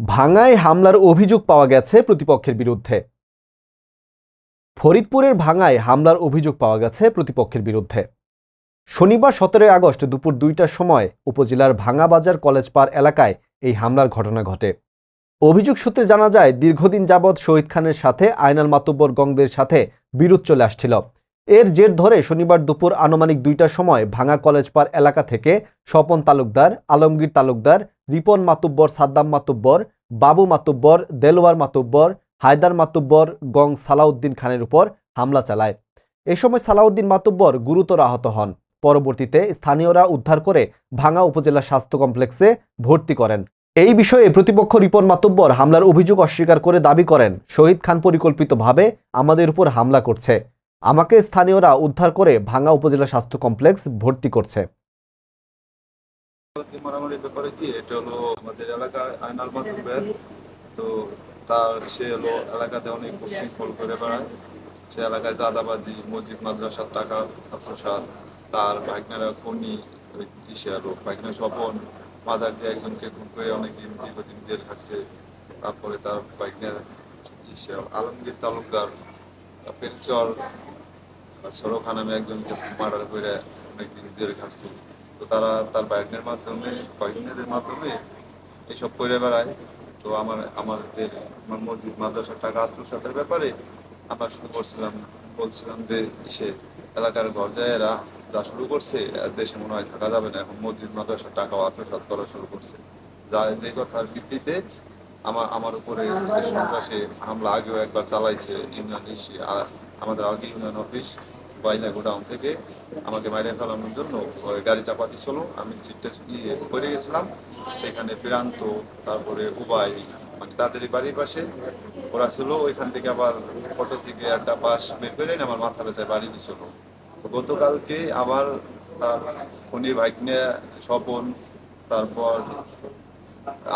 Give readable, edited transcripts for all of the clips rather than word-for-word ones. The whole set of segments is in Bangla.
ভাঙ্গায় হামলার অভিযোগ পাওয়া গেছে প্রতিপক্ষের বিরুদ্ধে। ফরিদপুরের ভাঙ্গায় হামলার অভিযোগ পাওয়া গেছে প্রতিপক্ষের বিরুদ্ধে। শনিবার 17 আগস্ট দুপুর 2টার সময় উপজেলার ভাঙ্গাবাজার কলেজ পাড় এলাকায় এই হামলার ঘটনা ঘটে। অভিযোগ সূত্রে জানা যায়, দীর্ঘদিন যাবৎ শহীদ খানের সাথে আয়নাল মাতুব্বর গংদের সাথে বিরোধ চলে আসছিল। এর জের ধরে শনিবার দুপুর আনুমানিক 2টার সময় ভাঙ্গা কলেজ পাড় এলাকা থেকে স্বপন তালুকদার, আলমগীর তালুকদার, রিপন মাতুব্বর, সাদ্দাম মাতুব্বর, বাবু মাতুব্বর, দেলোয়ার মাতুব্বর, হায়দার মাতুব্বর গং সালাউদ্দিন খানের উপর হামলা চালায়। এ সময় সালাউদ্দিন মাতুব্বর গুরুতর আহত হন। পরবর্তীতে স্থানীয়রা উদ্ধার করে ভাঙ্গা উপজেলা স্বাস্থ্য কমপ্লেক্সে ভর্তি করেন। এই বিষয়ে প্রতিপক্ষ রিপন মাতুব্বর হামলার অভিযোগ অস্বীকার করে দাবি করেন, শহীদ খান পরিকল্পিতভাবে আমাদের উপর হামলা করছে। আমাকে স্থানীয়রা উদ্ধার করে ভাঙ্গা উপজেলা স্বাস্থ্য কমপ্লেক্স ভর্তি করছে। মারামারির ব্যাপারে কি, এটা হলো আমাদের এলাকায় আয়নাল মাতুব্বর, তো সে হলো এলাকাতে অনেক উশৃঙ্খল করে বেড়ায়। সে এলাকায় চাঁদাবাজি, মসজিদ মাদ্রাসার টাকা আত্মসাৎ, তার ভাগনারা খনি ভাগনা স্বপন মাদার দিয়ে একজনকে খুন করে অনেকদিন দীর্ঘদিন জেল খাটছে। তারপরে তার ভাগনা আলমগীর তালুকদার পেলচর সরোখা নামে একজনকে মার্ডার করে অনেকদিন জেল খাটছে। তো তারা তার ভাগনের মাধ্যমে এইসব করে বেড়ায়। তো আমার মসজিদ মাদ্রাসার টাকা আত্মসাতের ব্যাপারে আমরা শুরু বলছিলাম যে সে এলাকার গর্জায়েরা যা শুরু করছে, দেশে মনে হয় থাকা যাবে না, এখন মসজিদ মাদ্রাসার টাকাও আত্মসাৎ করা শুরু করছে। যে কথার ভিত্তিতে আমার উপরে সন্ত্রাসী হামলা আগেও একবার চালাইছে আমাদের আগে ইউনিয়ন অফিস বাইনা গোডাউন থেকে আমাকে মাইরে ফেলানোর জন্য গাড়ি চাপা দিছিল। আমি সিটটা পড়ে গেছিলাম, সেখানে প্রান্ত, তারপরে উবাই, মানে তাদের বাড়ির পাশে ওরা ছিল। ওইখান থেকে আবার ফটো থেকে একটা পাশ বের করে আমার মাথা বেচায় বাড়ি দিছিল। গতকালকে আবার তার খনি ভাগ্নে স্বপন, তারপর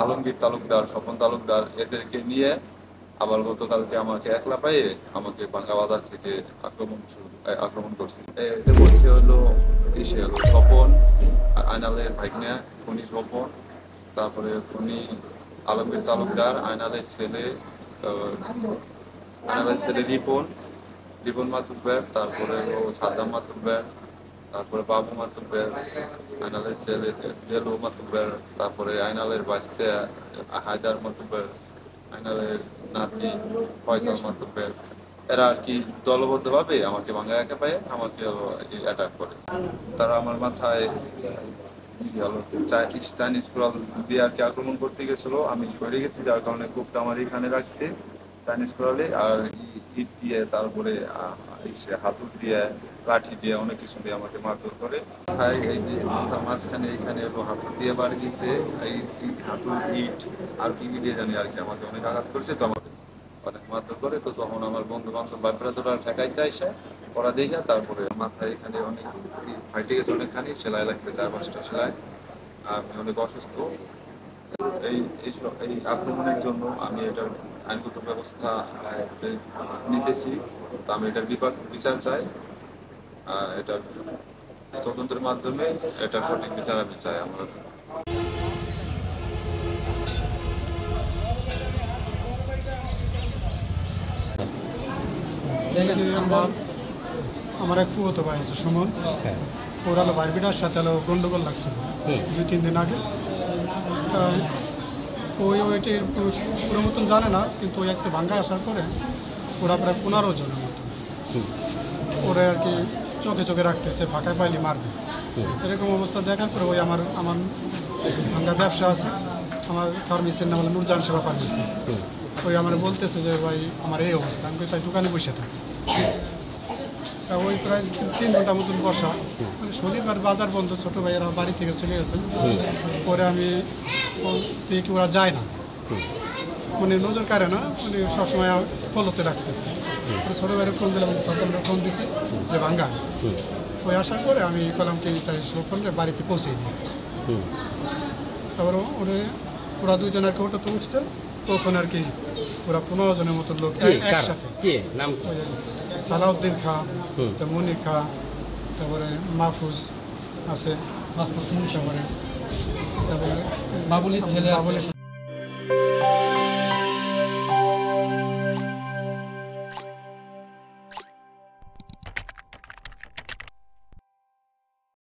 আলমগীর তালুকদার, স্বপন তালুকদার, এদেরকে নিয়ে আবার গতকালকে আমাকে একলা পাইয়ে আমাকে ভাঙ্গা বাজার থেকে আক্রমণ করছে। এটা বলছে হলো স্বপন, আয়নালের ভাগ্না খনি স্বপন, তারপরে খনি আলমগীর তালুকদার, আয়নালের ছেলে রিপন মাতুব্বর, তারপরে সাদ্দাম মাতুব্বর, তারপরে বাবু মাতুব্বর, আয়নালের ছেলে দেলো মাতুব্বর, তারপরে আয়নালের বাইস্তে হায়দার মাতুব্বর, আয়নালের নাতি ফয়সাল মাতুব্বর। এরা আর কি দলবদ্ধভাবে আমাকে ভাঙ্গা একা পায়ে আমাকে অ্যাটাক করে। তারা আমার মাথায় চাইনিজ কুড়াল দিয়ে আর কি আক্রমণ করতে গেছিল। আমি সরে গেছি, যার কারণে কূপটা আমার এখানে রাখছে চাইনিজ কুড়ালে, আর ইট দিয়ে, তারপরে হাতুড় দিয়ে, লাঠি দিয়ে, অনেক কিছু দিয়ে আমাকে মারধর করে। এই যে মাথার মাঝখানে এইখানে হাতুড় দিয়ে বাড়ি দিয়েছে, এই হাতুড়, ইট আর কি দিয়ে জানি আর কি আমাকে অনেক আঘাত করছে। তো আমাকে অনেক মারধর করে। তো তখন আমার বন্ধু বান্ধব বাপরা তোরা ঠেকাইতে আসে ওরা দেখা, তারপরে মাথায় এখানে অনেক ফাইটে গেছে, অনেকখানি সেলাই লাগছে, 4-5টা সেলাই। আমি অনেক অসুস্থ। এই আক্রমণের জন্য আমি এটার আইনগত ব্যবস্থা নিতেছি। তো আমি এটার বিচার চাই। এটার তদন্তের মাধ্যমে এটার সঠিক বিচার আমি চাই। আমার এক ফুয়তো ভাই আছে সুমন, ওর হলো বারবিটার সাথে হলো গন্ডগোল লাগছিল 2-3 দিন আগে। ওইটি পুরো মতন জানে না, কিন্তু ওই আজকে ভাঙ্গায় আসার পরে ওরা প্রায় 15 জনের মতো ওরা আর কি চোখে চোখে রাখতেছে, ফাঁকায় পাইলে মারবে, এরকম অবস্থা দেখার পরে ওই আমার ভাঙ্গা ব্যবসা আছে, আমার ফার্মেসির নাম হলো নুরজান সেবা ফার্মেসি। ওই আমার বলতেছে যে ভাই আমার এই অবস্থা, আমি তাই দোকানে বসে থাকি। তা ওই প্রায় 3 ঘন্টা মতন বসা, মানে শনিবার বাজার বন্ধ, ছোটো ভাইয়েরা বাড়ি থেকে চলে গেছে। পরে আমি দেখি ওরা যায় না, মানে নজর কাড়ে না, মানে সবসময় ফলোতে রাখতেছে। ছোটো ভাইয়ের ফোন দিলাম, সকালে ফোন দিছে যে ভাঙ্গা। ওই আসার পরে আমি কলাম কি ফোনটা বাড়িতে পৌঁছে দিই। তারপর ওরা 2 জন আর কি ওটাতে উঠছে, তখন আর কি ওরা 15 জনের মতো লোক একসাথে, সালাউদ্দিন খা, মনির খা, তারপরে মাহফুজ আছে, তারপরে বাবুলির ছেলে।